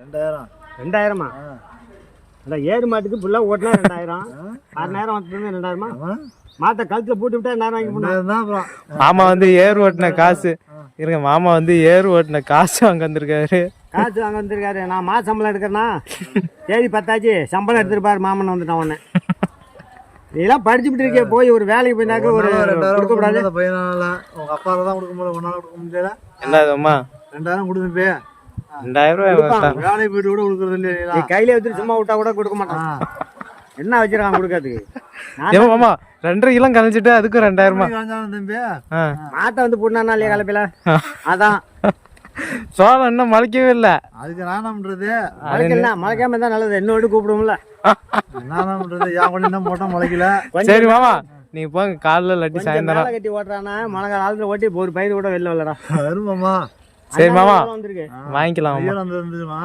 2000. 2000மா? அதான் ஏறு மாட்டுக்கு ஃபுல்லாக ஓட்டினா 2000. 6000 வந்து 2000மா? மாட்டை கழுத்தில் போட்டு விட்டா 2000 வாங்கி போனா. மாமா வந்து ஏர் ஓட்டின காசு இருங்க. மாமா வந்து ஏர் ஓட்டின காசு அங்கே வந்திருக்காரு. காசு அங்கே வந்திருக்காரு. நான் மாத சம்பளம் எடுக்கிறேன்னா தேதி பத்தாச்சு சம்பளம் எடுத்துருப்பாரு மாமன் வந்துட்டான் உடனே. நீலாம் படிச்சுட்டு இருக்கே போய் ஒரு வேலைக்கு போயினாக்க ஒரு கொடுக்கக்கூடாது. உங்க அப்பா தான் கொடுக்க முடியல, ஒன்னால கொடுக்க முடியல. என்னதும்மா 2000 கொடுத்துப்பே 2000 வேலைக்கு போயிட்டு கூட கொடுக்குறது இல்லையா? நீ கையில வச்சுட்டு சும்மா விட்டா கூட கொடுக்க மாட்டான். என்ன வச்சிருக்கான் கொடுக்கறதுக்கு? ஏமா மாமா 2.5 கிலோ கழிச்சிட்டு அதுக்கும் 2000மா? தம்பி மாட்டை வந்து போட்டானா இல்லையா கலப்பில? அதான் சோளம் இன்னும் முளைக்கவே இல்லை. அதுக்கு நான் என்ன பண்றது? மழைக்காம இருந்தா நல்லது. இன்னொரு கூப்பிடுவோம்ல. என்ன பண்றது? ஏன் கொண்டு என்ன போட்டா முளைக்கல. சரி மாமா நீ போங்க காலைல இல்லாட்டி சாயந்தரம் கட்டி ஓட்டுறானா மழை காலத்துல ஓட்டி ஒரு பயிர் கூட வெளில வரலடா. வருமாமா. சரி மாமா வந்திருக்கு வாங்கிக்கலாம். வந்துருமா?